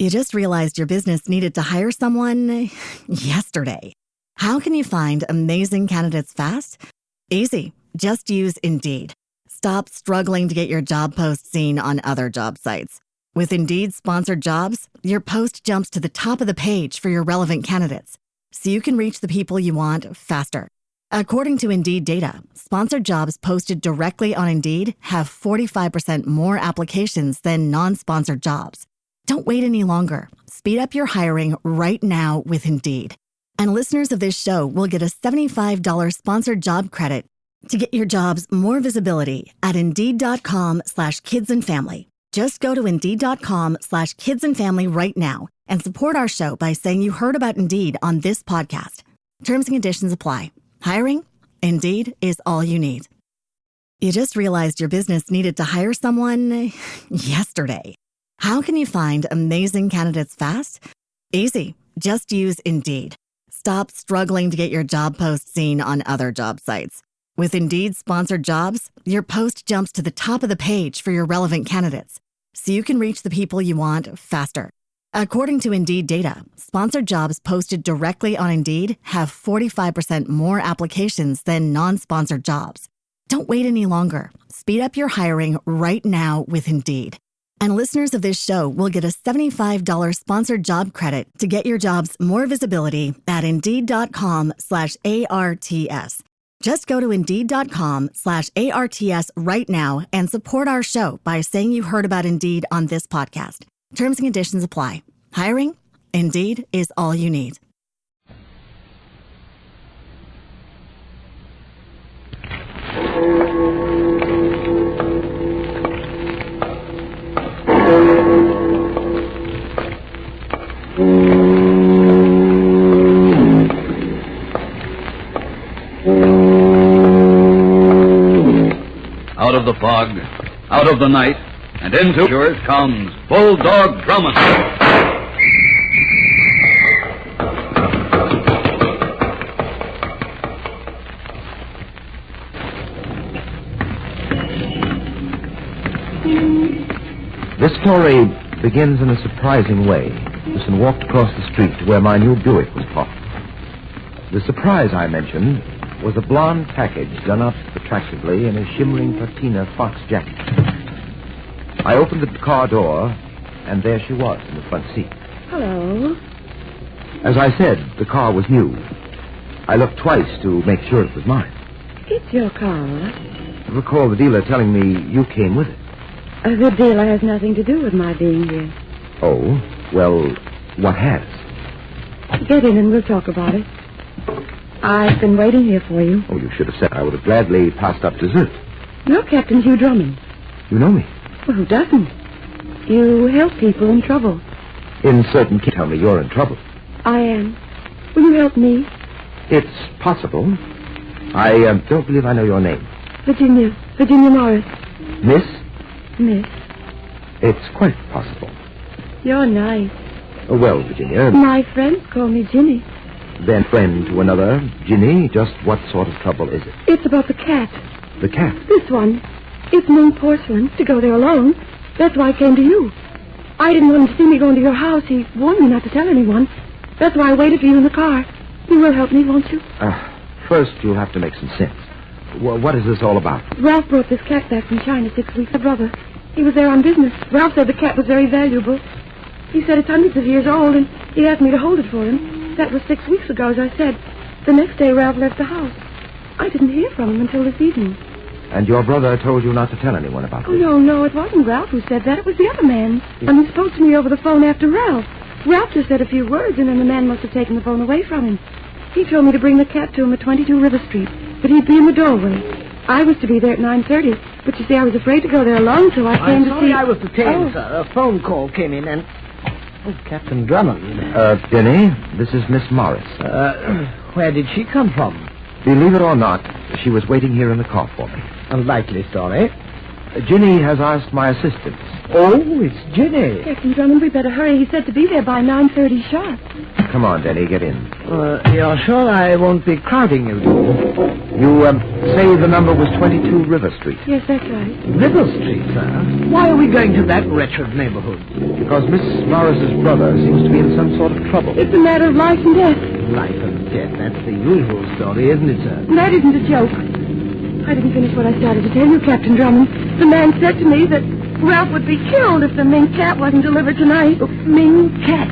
You just realized your business needed to hire someone yesterday. How can you find amazing candidates fast? Easy. Just use Indeed. Stop struggling to get your job post seen on other job sites. With Indeed sponsored jobs, your post jumps to the top of the page for your relevant candidates, so you can reach the people you want faster. According to Indeed data, sponsored jobs posted directly on Indeed have 45% more applications than non-sponsored jobs. Don't wait any longer. Speed up your hiring right now with Indeed. And listeners of this show will get a $75 sponsored job credit to get your jobs more visibility at Indeed.com/kidsandfamily. Just go to Indeed.com/kidsandfamily right now and support our show by saying you heard about Indeed on this podcast. Terms and conditions apply. Hiring? Indeed is all you need. You just realized your business needed to hire someone yesterday. How can you find amazing candidates fast? Easy. Just use Indeed. Stop struggling to get your job post seen on other job sites. With Indeed sponsored jobs, your post jumps to the top of the page for your relevant candidates, so you can reach the people you want faster. According to Indeed data, sponsored jobs posted directly on Indeed have 45% more applications than non-sponsored jobs. Don't wait any longer. Speed up your hiring right now with Indeed. And listeners of this show will get a $75 sponsored job credit to get your jobs more visibility at Indeed.com/ARTS. Just go to Indeed.com/ARTS right now and support our show by saying you heard about Indeed on this podcast. Terms and conditions apply. Hiring? Indeed is all you need. Out of the fog, out of the night, and into yours comes Bulldog Drummond. This story begins in a surprising way. Listen walked across the street to where my new Buick was parked. The surprise I mentioned was a blonde package done up attractively in a shimmering patina fox jacket. I opened the car door, and there she was in the front seat. Hello. As I said, the car was new. I looked twice to make sure it was mine. It's your car. I recall the dealer telling me you came with it. The dealer has nothing to do with my being here. Oh, well, what has? Get in and we'll talk about it. I've been waiting here for you. Oh, you should have said I would have gladly passed up dessert. You're Captain Hugh Drummond. You know me. Well, who doesn't? You help people in trouble. In certain cases, tell me you're in trouble. I am. Will you help me? It's possible. I don't believe I know your name. Virginia Morris. Miss? Miss. It's quite possible. You're nice. Oh, well, Virginia. My friends call me Ginny. Then friend to another, Ginny, just what sort of trouble is it? It's about the cat. The cat? This one. It's Ming porcelain to go there alone. That's why I came to you. I didn't want him to see me going to your house. He warned me not to tell anyone. That's why I waited for you in the car. You will help me, won't you? First, you'll have to make some sense. What is this all about? Ralph brought this cat back from China 6 weeks ago. Brother. He was there on business. Ralph said the cat was very valuable. He said it's hundreds of years old, and he asked me to hold it for him. That was 6 weeks ago, as I said. The next day, Ralph left the house. I didn't hear from him until this evening. And your brother told you not to tell anyone about this? Oh, no, it wasn't Ralph who said that. It was the other man. And he spoke to me over the phone after Ralph. Ralph just said a few words, and then the man must have taken the phone away from him. He told me to bring the cat to him at 22 River Street, but he'd be in the doorway. I was to be there at 9:30, but you see, I was afraid to go there alone, so I came to see... I'm sorry I was detained, sir. A phone call came in, and... Oh, Captain Drummond. Jenny, this is Miss Morris. Where did she come from? Believe it or not, she was waiting here in the car for me. A likely story. Ginny has asked my assistance. Oh, it's Ginny. Captain Drummond, we better hurry. He said to be there by 9:30 sharp. Come on, Denny, get in. You're sure I won't be crowding you, do you? You say the number was 22 River Street. Yes, that's right. River Street, sir? Why are we going to that wretched neighborhood? Because Miss Morris's brother seems to be in some sort of trouble. It's a matter of life and death. Life and death, that's the usual story, isn't it, sir? That isn't a joke. I didn't finish what I started to tell you, Captain Drummond. The man said to me that Ralph would be killed if the Ming cat wasn't delivered tonight. Ming cat?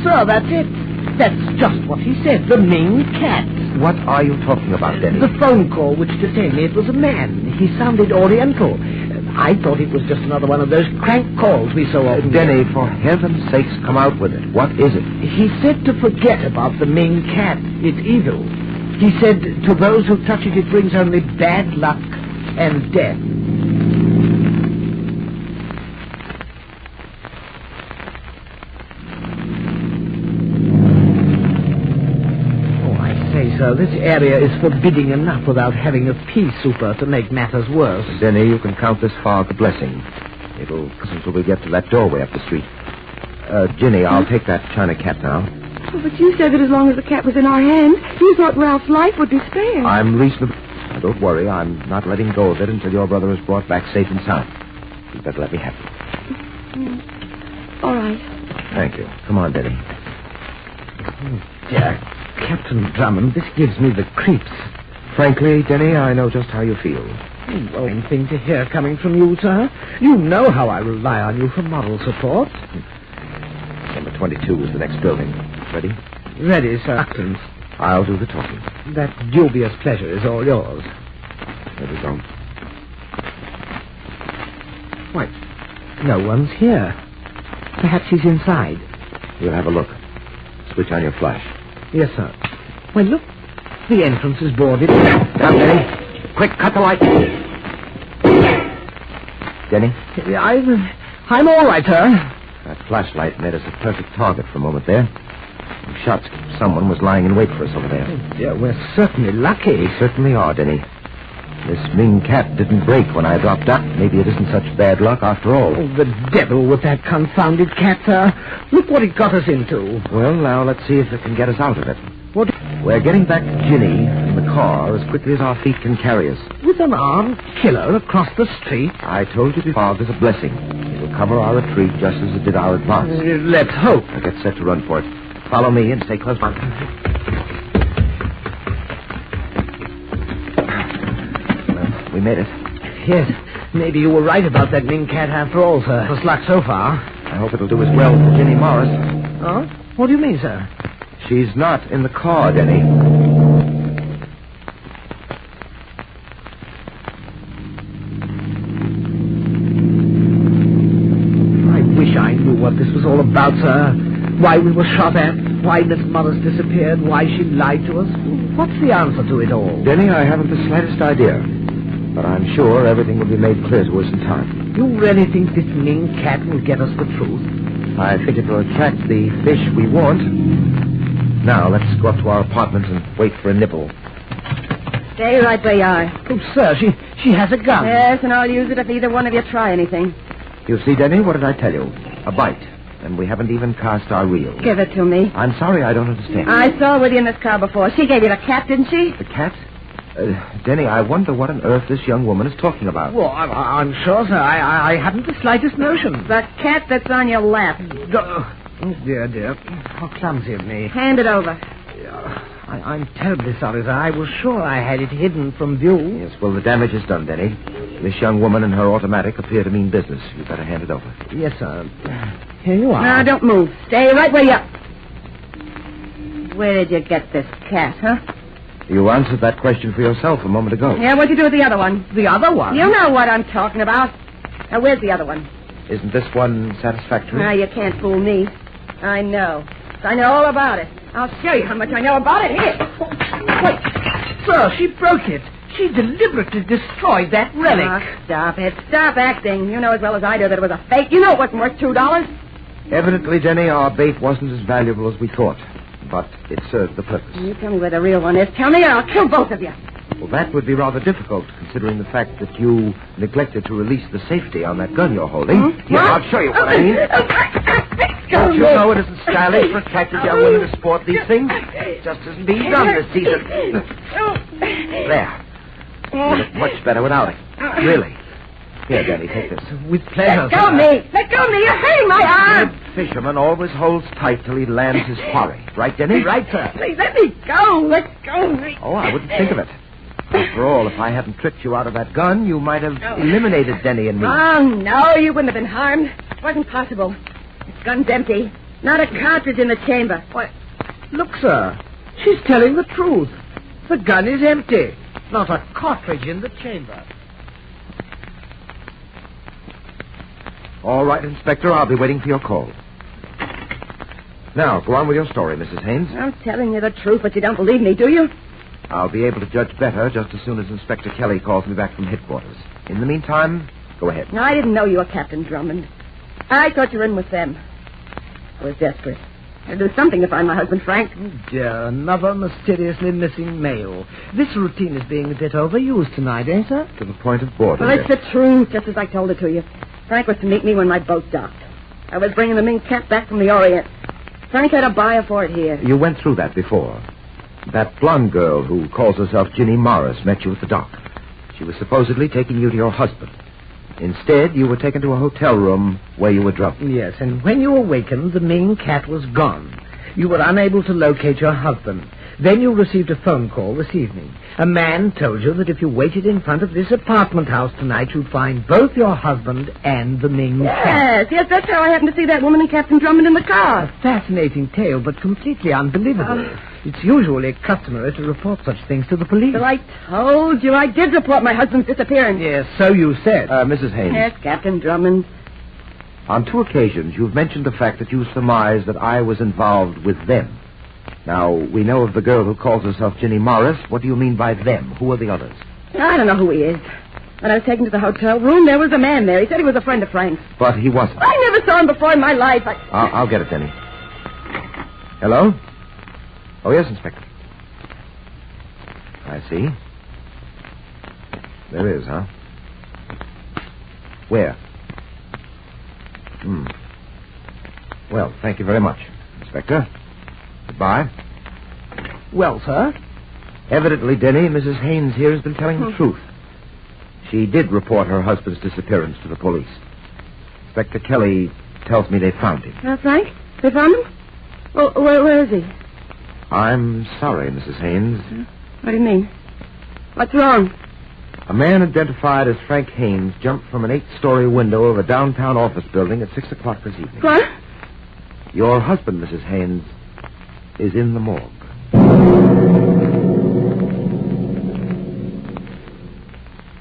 Sir, that's it. That's just what he said, the Ming cat. What are you talking about, Denny? The phone call which detained me, it was a man. He sounded oriental. I thought it was just another one of those crank calls we so often Denny, get. for heaven's sakes, come out with it. What is it? He said to forget about the Ming cat. It's evil. He said to those who touch it, it brings only bad luck and death. Sir, this area is forbidding enough without having a pea super to make matters worse. Denny, you can count this fog a blessing. It'll until we get to that doorway up the street. Ginny, I'll take that china cat now. Oh, but you said that as long as the cat was in our hands, you thought Ralph's life would be spared. I'm reasonable. Don't worry, I'm not letting go of it until your brother is brought back safe and sound. You better let me have it. All right. Thank you. Come on, Denny. Dear Captain Drummond, this gives me the creeps. Frankly, Denny, I know just how you feel. Blowing thing to hear coming from you, sir. You know how I rely on you for moral support. Number 22 is the next building. Ready? Ready, sir. Actons. I'll do the talking. That dubious pleasure is all yours. There we go. Why, no one's here. Perhaps he's inside. We'll have a look. Switch on your flash. Yes, sir. Well, look. The entrance is boarded. Down, Denny. Quick, cut the light. Denny? I'm all right, sir. That flashlight made us a perfect target for a moment there. We shot someone was lying in wait for us over there. Yeah, we're certainly lucky. We certainly are, Denny. This Ming cat didn't break when I dropped up. Maybe it isn't such bad luck after all. Oh, the devil with that confounded cat, sir. Look what it got us into. Well, now let's see if it can get us out of it. What? We're getting back to Ginny in the car as quickly as our feet can carry us. With an armed killer across the street? I told you before, there's a blessing. It will cover our retreat just as it did our advance. Let's hope. Now get set to run for it. Follow me and stay close by. Well, we made it. Yes, maybe you were right about that Ming cat after all, sir. Just luck so far. I hope it'll do as well for Ginny Morris. Oh? What do you mean, sir? She's not in the car, Denny. I wish I knew what this was all about, sir. Why we were shot at, why Miss Morris disappeared, why she lied to us. What's the answer to it all? Denny, I haven't the slightest idea. But I'm sure everything will be made clear to us in time. You really think this Ming cat will get us the truth? I think it will attract the fish we want. Now, let's go up to our apartment and wait for a nibble. Stay right where you are. Oh, sir, she has a gun. Yes, and I'll use it if either one of you try anything. You see, Denny, what did I tell you? A bite. And we haven't even cast our reel. Give it to me. I'm sorry, I don't understand. I saw her with you in this car before. She gave you the cat, didn't she? The cat? Denny, I wonder what on earth this young woman is talking about. Well, I'm sure, sir. I haven't the slightest notion. The cat that's on your lap. Oh, dear. How clumsy of me. Hand it over. I'm terribly sorry, sir. I was sure I had it hidden from view. Yes, well, the damage is done, Denny. This young woman and her automatic appear to mean business. You better hand it over. Yes, sir. Here you are. Now, don't move. Stay right where you are. Where did you get this cat, huh? You answered that question for yourself a moment ago. Yeah, what'd you do with the other one? The other one? You know what I'm talking about. Now, where's the other one? Isn't this one satisfactory? Now, you can't fool me. I know. I know all about it. I'll show you how much I know about it. Here. Wait. Sir, she broke it. She deliberately destroyed that relic. Oh, stop it. Stop acting. You know as well as I do that it was a fake. You know it wasn't worth $2. Evidently, Denny, our bait wasn't as valuable as we thought. But it served the purpose. You tell me where the real one is. Tell me or I'll kill both of you. Well, that would be rather difficult, considering the fact that you neglected to release the safety on that gun you're holding. Here, I'll show you what I mean. Don't you know it isn't stylish for attractive young women to sport these things? It just isn't being done this season. There. You look much better without it. Really. Here, Danny, take this. With pleasure, Let go of me! Let go of me! You're hurting my arm! The fisherman always holds tight till he lands his quarry. Right, Denny? Right, sir. Please, let me go! Let go of me! Oh, I wouldn't think of it. After all, if I hadn't tricked you out of that gun, you might have eliminated Denny and me. Oh, no, you wouldn't have been harmed. It wasn't possible. This gun's empty. Not a cartridge in the chamber. Why, look, sir. She's telling the truth. The gun is empty. Not a cartridge in the chamber. All right, Inspector, I'll be waiting for your call. Now, go on with your story, Mrs. Haynes. I'm telling you the truth, but you don't believe me, do you? I'll be able to judge better just as soon as Inspector Kelly calls me back from headquarters. In the meantime, go ahead. No, I didn't know you were Captain Drummond. I thought you were in with them. I was desperate. I'd do something to find my husband, Frank. Oh, dear, another mysteriously missing male. This routine is being a bit overused tonight, eh, sir? To the point of boredom. Well, it's the truth, just as I told it to you. Frank was to meet me when my boat docked. I was bringing the Ming cat back from the Orient. Frank had a buyer for it here. You went through that before. That blonde girl who calls herself Ginny Morris met you at the dock. She was supposedly taking you to your husband. Instead, you were taken to a hotel room where you were drugged. Yes, and when you awakened, the Ming cat was gone. You were unable to locate your husband. Then you received a phone call this evening. A man told you that if you waited in front of this apartment house tonight, you'd find both your husband and the Ming cat. Yes, that's how I happened to see that woman and Captain Drummond in the car. A fascinating tale, but completely unbelievable. It's usually customary to report such things to the police. So I told you I did report my husband's disappearance. Yes, so you said. Mrs. Haynes. Yes, Captain Drummond. On 2 occasions, you've mentioned the fact that you surmised that I was involved with them. Now, we know of the girl who calls herself Ginny Morris. What do you mean by them? Who are the others? I don't know who he is. When I was taken to the hotel room, there was a man there. He said he was a friend of Frank's. But he wasn't. I never saw him before in my life. I'll get it, Denny. Hello? Oh, yes, Inspector. I see. There is, huh? Where? Well, thank you very much, Inspector. Goodbye. Well, sir? Evidently, Denny, Mrs. Haynes here has been telling the truth. She did report her husband's disappearance to the police. Inspector Kelly tells me they found him. Frank? They found him? Well, where is he? I'm sorry, Mrs. Haynes. What do you mean? What's wrong? A man identified as Frank Haynes jumped from an 8-story window of a downtown office building at 6 o'clock this evening. What? Your husband, Mrs. Haynes, is in the morgue.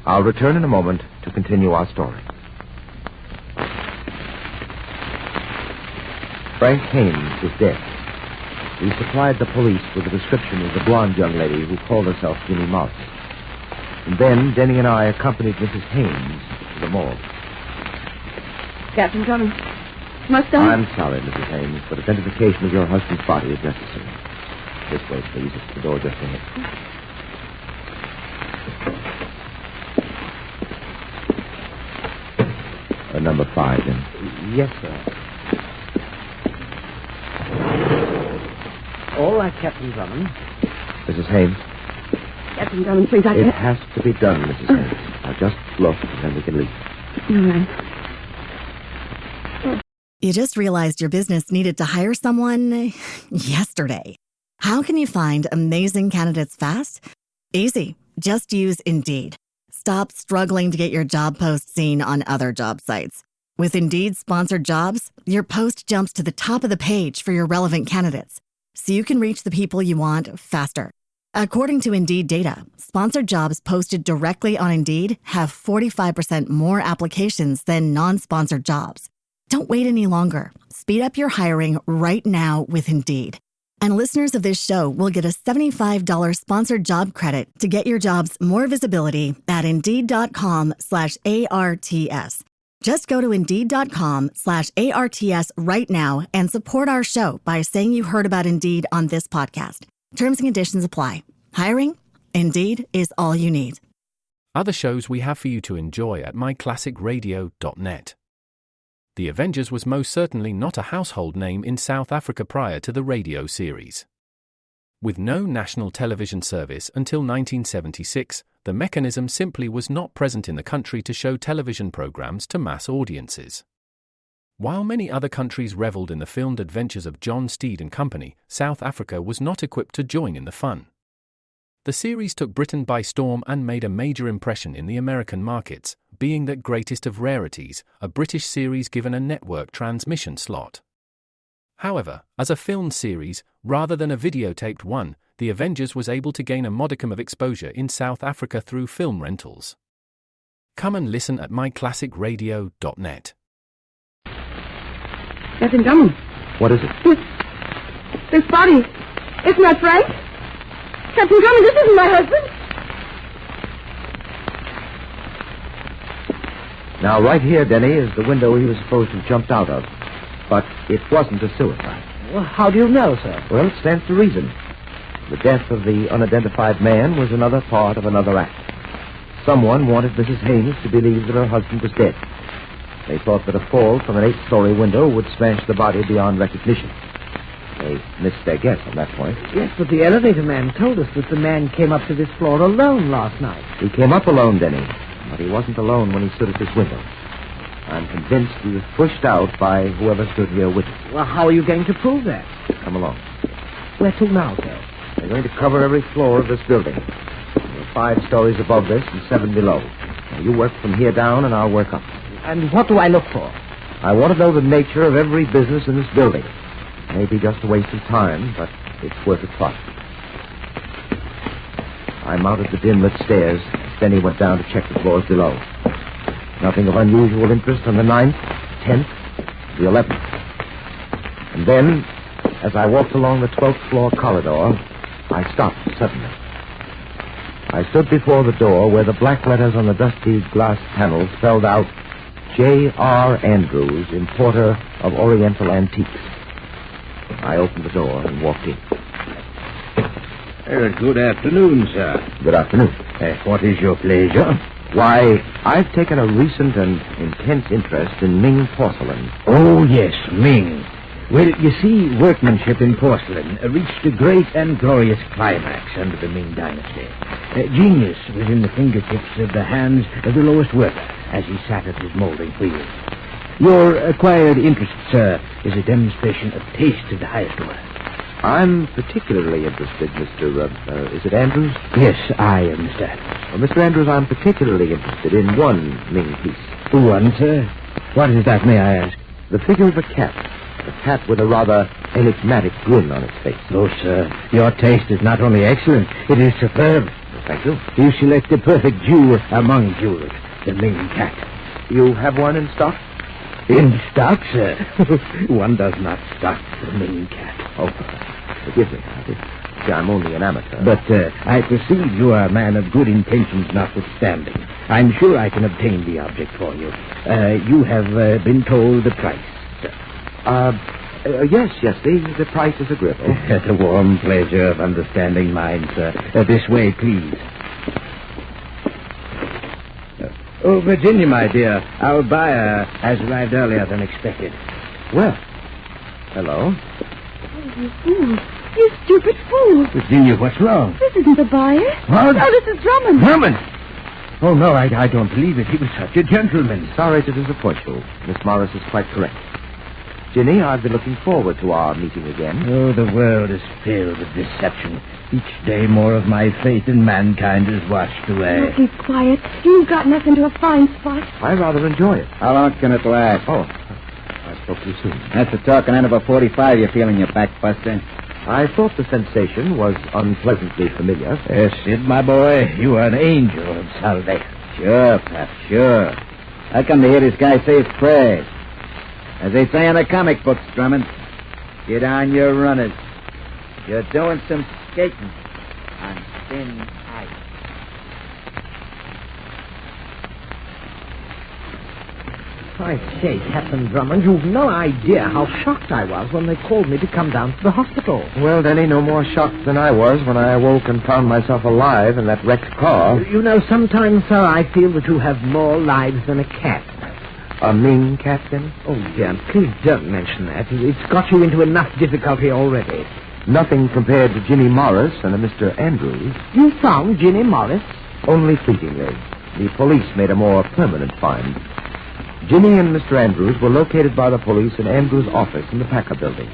I'll return in a moment to continue our story. Frank Haynes is dead. We supplied the police with a description of the blonde young lady who called herself Ginny Morris. And then Denny and I accompanied Mrs. Haynes to the morgue. Captain Drummond, must I? I'm sorry, Mrs. Haynes, but identification of your husband's body is necessary. This way, please. It's the door just ahead. Number 5, then. Yes, sir. All right, Captain Drummond. Mrs. Haynes, Captain Drummond, please, it has to be done, Mrs. Haynes. Now, just look, and then we can leave. All right. You just realized your business needed to hire someone yesterday. How can you find amazing candidates fast? Easy. Just use Indeed. Stop struggling to get your job post seen on other job sites. With Indeed sponsored jobs, your post jumps to the top of the page for your relevant candidates, so you can reach the people you want faster. According to Indeed data, sponsored jobs posted directly on Indeed have 45% more applications than non-sponsored jobs. Don't wait any longer. Speed up your hiring right now with Indeed. And listeners of this show will get a $75 sponsored job credit to get your jobs more visibility at Indeed.com/ARTS. Just go to Indeed.com/ARTS right now and support our show by saying you heard about Indeed on this podcast. Terms and conditions apply. Hiring? Indeed is all you need. Other shows we have for you to enjoy at myclassicradio.net. The Avengers was most certainly not a household name in South Africa prior to the radio series. With no national television service until 1976, the mechanism simply was not present in the country to show television programs to mass audiences. While many other countries revelled in the filmed adventures of John Steed and company, South Africa was not equipped to join in the fun. The series took Britain by storm and made a major impression in the American markets, being the greatest of rarities, a British series given a network transmission slot. However, as a film series, rather than a videotaped one, The Avengers was able to gain a modicum of exposure in South Africa through film rentals. Come and listen at myclassicradio.net. Captain Drummond. What is it? This body. Isn't that Frank? Captain Drummond, this isn't my husband. Now, right here, Denny, is the window he was supposed to have jumped out of. But it wasn't a suicide. Well, how do you know, sir? Well, it stands to reason. The death of the unidentified man was another part of another act. Someone wanted Mrs. Haynes to believe that her husband was dead. They thought that a fall from an 8-story window would smash the body beyond recognition. They missed their guess on that point. Yes, but the elevator man told us that the man came up to this floor alone last night. He came up alone, Denny, but he wasn't alone when he stood at this window. I'm convinced he was pushed out by whoever stood here with him. Well, how are you going to prove that? Come along. Where to now, sir? They're going to cover every floor of this building. There are 5 stories above this and 7 below. Now, you work from here down, and I'll work up. And what do I look for? I want to know the nature of every business in this building. Maybe just a waste of time, but it's worth a try. I mounted the dim-lit stairs. Then he went down to check the floors below. Nothing of unusual interest on the 9th, 10th, the 11th. And then, as I walked along the 12th floor corridor, I stopped suddenly. I stood before the door where the black letters on the dusty glass panels spelled out J.R. Andrews, importer of Oriental antiques. I opened the door and walked in. Good afternoon, sir. Good afternoon. What is your pleasure? Why, I've taken a recent and intense interest in Ming porcelain. Oh, yes, Ming. Well, you see, workmanship in porcelain reached a great and glorious climax under the Ming dynasty. Genius was in the fingertips of the hands of the lowest worker as he sat at his molding wheel. Your acquired interest, sir, is a demonstration of taste of the highest order. I'm particularly interested, Mr. Is it Andrews? Yes, I am, Mr. Andrews. Well, Mr. Andrews, I'm particularly interested in one Ming piece. One, sir? What is that, may I ask? The figure of a cat. A cat with a rather enigmatic grin on its face. Oh, sir, your taste is not only excellent, it is superb. Well, thank you. You select the perfect jewel among jewels, the Ming cat. You have one in stock? In stock, sir? One does not stock the Ming cat. Oh, forgive me. See, I'm only an amateur. But I perceive you are a man of good intentions notwithstanding. I'm sure I can obtain the object for you. You have been told the price, sir. Yes, the price is agreeable. The warm pleasure of understanding mine, sir. This way, please. Oh, Virginia, my dear, our buyer has arrived earlier than expected. Well, hello. Oh, you fool. You stupid fool. Virginia, what's wrong? This isn't the buyer. What? Oh, this is Drummond. Drummond! Oh, no, I don't believe it. He was such a gentleman. Sorry to disappoint you. Miss Morris is quite correct. Ginny, I've been looking forward to our meeting again. Oh, the world is filled with deception. Each day more of my faith in mankind is washed away. Oh, keep quiet. You've gotten us into a fine spot. I rather enjoy it. How long can it last? Oh, I spoke too soon. That's the talking end of a 45 you're feeling your back, Buster. I thought the sensation was unpleasantly familiar. Yes, Sid, my boy, you are an angel of salvation. Sure, Pap, sure. I come to hear this guy say his prayers. As they say in the comic books, Drummond, get on your runners. You're doing some skating on thin ice. Christ's sake, Captain Drummond, you've no idea how shocked I was when they called me to come down to the hospital. Well, Denny, no more shocked than I was when I awoke and found myself alive in that wrecked car. You know, sometimes, sir, I feel that you have more lives than a cat. A Ming cat, Denny? Oh, dear, please don't mention that. It's got you into enough difficulty already. Nothing compared to Ginny Morris and a Mr. Andrews. You found Ginny Morris? Only fleetingly. The police made a more permanent find. Ginny and Mr. Andrews were located by the police in Andrews' office in the Packer building.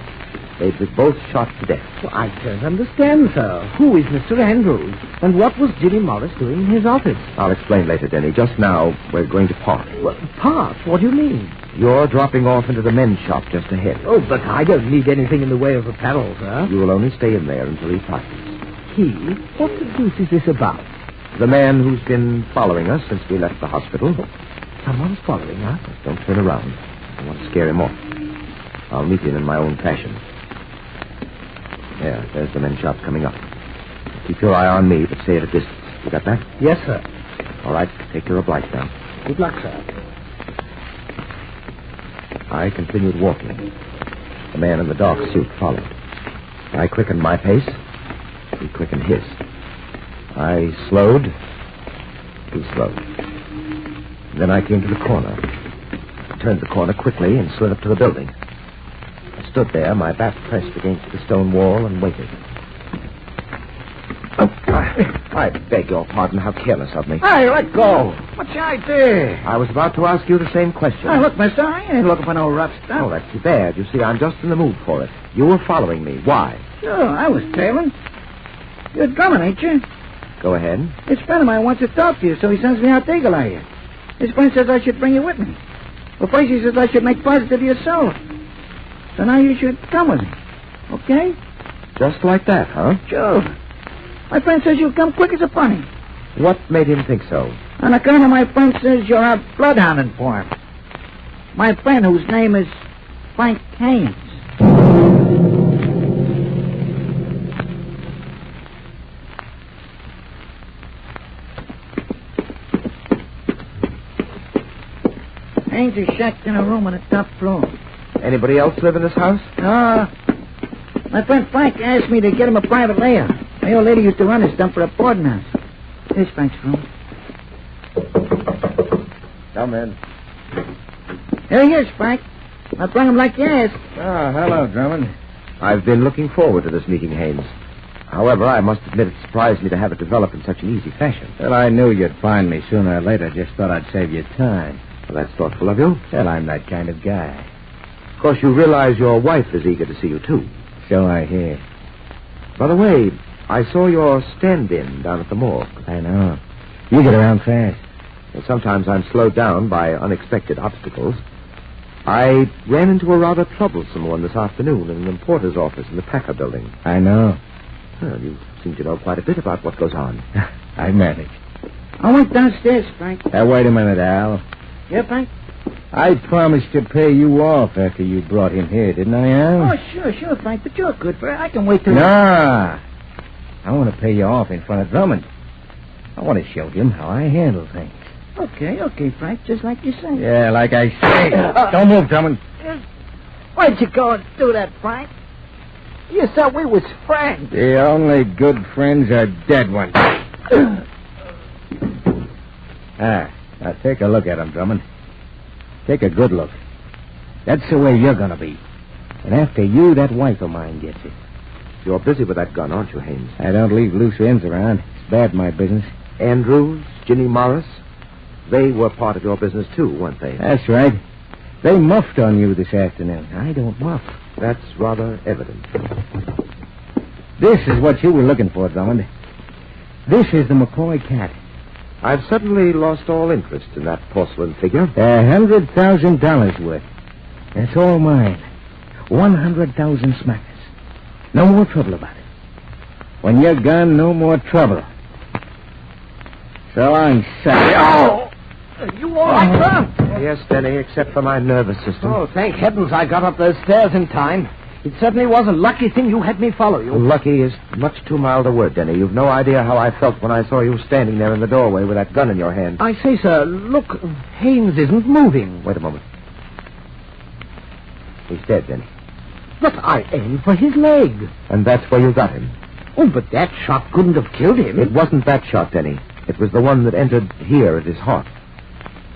They'd been both shot to death. Well, I don't understand, sir. Who is Mr. Andrews? And what was Ginny Morris doing in his office? I'll explain later, Denny. Just now, we're going to part. Well, part? What do you mean? You're dropping off into the men's shop just ahead. Oh, but I don't need anything in the way of apparel, sir. You will only stay in there until he passes. He? What the deuce is this about? The man who's been following us since we left the hospital. Someone's following us? Don't turn around. I want to scare him off. I'll meet him in my own fashion. Yeah, there's the men's shop coming up. Keep your eye on me, but stay at a distance. You got that? Yes, sir. All right, take your oblique now. Good luck, sir. I continued walking. The man in the dark suit followed. I quickened my pace. He quickened his. I slowed. He slowed. Then I came to the corner. I turned the corner quickly and slid up to the building. I stood there, my back pressed against the stone wall, and waited. Oh, I beg your pardon. How careless of me. Hey, let go. What's the idea? I was about to ask you the same question. Hey, look, mister, I ain't looking for no rough stuff. Oh, that's too bad. You see, I'm just in the mood for it. You were following me. Why? Sure, I was tailing. You're Drummond, ain't you? Go ahead. This friend of mine wants to talk to you, so he sends me out to Eagle Eye you. His friend says I should bring you with me. Well, first he says I should make positive you're sober. So now you should come with me. Okay? Just like that, huh? Sure. My friend says you'll come quick as a bunny. What made him think so? On account of my friend says you're out bloodhounding for him. My friend, whose name is Frank Haynes. Haynes is shacked in a room on the top floor. Anybody else live in this house? My friend Frank asked me to get him a private layer. My old lady used to run this dump for a boarding house. Here's Frank's room. Come in. Here he is, Frank. I brought him like you asked. Ah, hello, Drummond. I've been looking forward to this meeting, Haynes. However, I must admit it surprised me to have it develop in such an easy fashion. Well, I knew you'd find me sooner or later. Just thought I'd save you time. Well, that's thoughtful of you. Well, I'm that kind of guy. Of course, you realize your wife is eager to see you, too. So I hear. By the way, I saw your stand-in down at the morgue. I know. You get around fast. Well, sometimes I'm slowed down by unexpected obstacles. I ran into a rather troublesome one this afternoon in an importer's office in the Packer building. I know. Well, you seem to know quite a bit about what goes on. I managed. I went downstairs, Frank. Wait a minute, Al. Yeah, Frank? I promised to pay you off after you brought him here, didn't I, Al? Oh, sure, Frank, but you're good for it. I can wait till... Nah. I want to pay you off in front of Drummond. I want to show him how I handle things. Okay, Frank, just like you say. Yeah, like I say. Don't move, Drummond. Why'd you go and do that, Frank? You thought we was friends. The only good friends are dead ones. Now take a look at him, Drummond. Take a good look. That's the way you're going to be. And after you, that wife of mine gets it. You're busy with that gun, aren't you, Haynes? I don't leave loose ends around. It's bad, my business. Andrews, Ginny Morris, they were part of your business, too, weren't they? That's right. They muffed on you this afternoon. I don't muff. That's rather evident. This is what you were looking for, Drummond. This is the McCoy cat. I've suddenly lost all interest in that porcelain figure. $100,000 worth. That's all mine. 100,000 smackers. No more trouble about it. When you're gone, no more trouble. So I'm sorry. Oh! You all right, Tom? Yes, Denny, except for my nervous system. Oh, thank heavens I got up those stairs in time. It certainly was a lucky thing you had me follow you. Lucky is much too mild a word, Denny. You've no idea how I felt when I saw you standing there in the doorway with that gun in your hand. I say, sir, look, Haynes isn't moving. Wait a moment. He's dead, Denny. But I aimed for his leg. And that's where you got him. Oh, but that shot couldn't have killed him. It wasn't that shot, Denny. It was the one that entered here at his heart.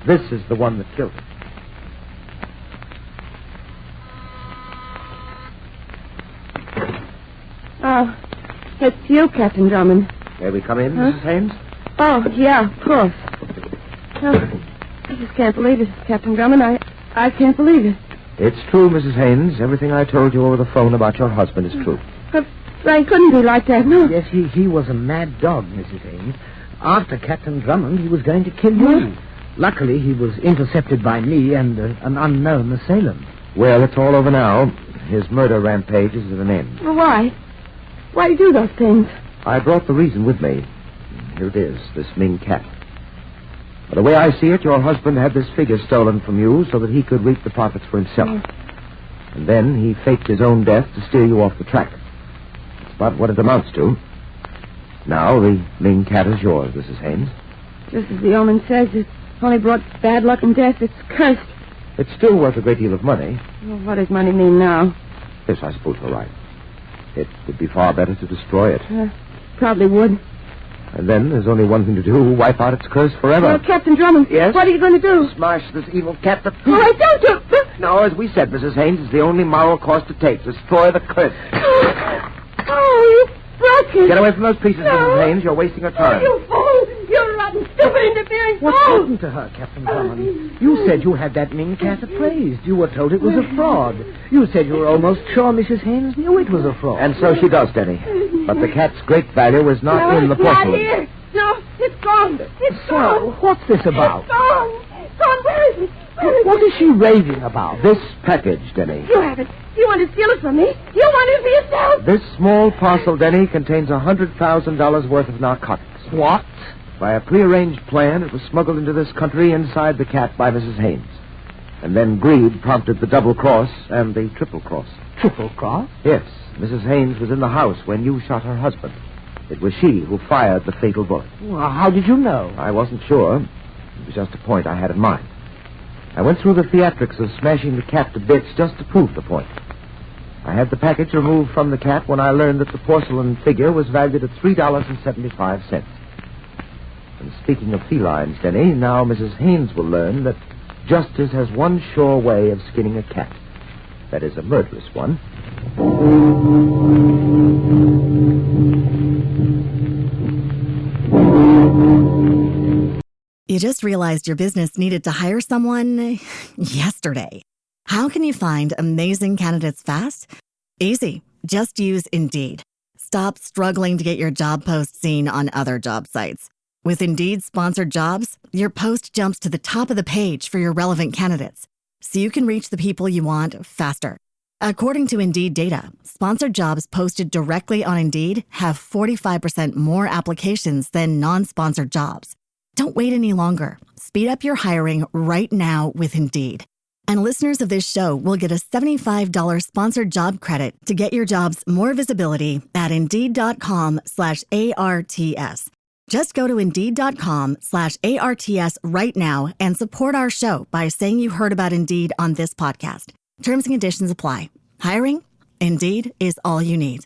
This is the one that killed him. Oh, it's you, Captain Drummond. May we come in, Mrs. Haynes? Oh, yeah, of course. Oh, I just can't believe it, Captain Drummond. I can't believe it. It's true, Mrs. Haynes. Everything I told you over the phone about your husband is true. But Frank couldn't be like that, no. Yes, he was a mad dog, Mrs. Haynes. After Captain Drummond, he was going to kill you. Luckily, he was intercepted by me and an unknown assailant. Well, it's all over now. His murder rampage is at an end. Well, why? Why do you do those things? I brought the reason with me. Here it is, this Ming cat. But the way I see it, your husband had this figure stolen from you so that he could reap the profits for himself. And then he faked his own death to steer you off the track. That's about what it amounts to. Now, the Ming cat is yours, Mrs. Haynes. Just as the omen says, it's only brought bad luck and death. It's cursed. It's still worth a great deal of money. Well, what does money mean now? Yes, I suppose you're right. It would be far better to destroy it. Probably would. And then there's only one thing to do, wipe out its curse forever. Well, Captain Drummond, Yes? What are you going to do? Smash this evil cat to Oh, I don't do... No, as we said, Mrs. Haynes, it's the only moral course to take. Destroy the curse. Oh, you broke it. Get away from those pieces, No. Mrs. Haynes. You're wasting your time. You fool! You're a rotten, stupid, interfering What fool! happened to her, Captain Drummond? You said you had that Ming cat appraised. You were told it was a fraud. You said you were almost sure Mrs. Haynes knew it was a fraud. And so she does, Denny. But the cat's great value is not in the it's not porcelain. here. No, it's gone. It's So, gone. what's this about? It's gone. Gone. Where is it? Where is What it? is she raving about? This package, Denny. You have it. You want to steal it from me? You want it for yourself? This small parcel, Denny, contains $100,000 worth of narcotics. What? By a prearranged plan, it was smuggled into this country inside the cat by Mrs. Haynes. And then greed prompted the double cross and the triple cross. Triple cross? Yes, Mrs. Haynes was in the house when you shot her husband. It was she who fired the fatal bullet. Well, how did you know? I wasn't sure. It was just a point I had in mind. I went through the theatrics of smashing the cat to bits just to prove the point. I had the package removed from the cat when I learned that the porcelain figure was valued at $3.75. And speaking of felines, Denny, now Mrs. Haynes will learn that justice has one sure way of skinning a cat. That is, a murderous one. You just realized your business needed to hire someone yesterday. How can you find amazing candidates fast? Easy. Just use Indeed. Stop struggling to get your job post seen on other job sites. With Indeed sponsored jobs, your post jumps to the top of the page for your relevant candidates, so you can reach the people you want faster. According to Indeed data, sponsored jobs posted directly on Indeed have 45% more applications than non-sponsored jobs. Don't wait any longer. Speed up your hiring right now with Indeed. And listeners of this show will get a $75 sponsored job credit to get your jobs more visibility at Indeed.com/ARTS. Just go to Indeed.com/ARTS right now and support our show by saying you heard about Indeed on this podcast. Terms and conditions apply. Hiring? Indeed is all you need.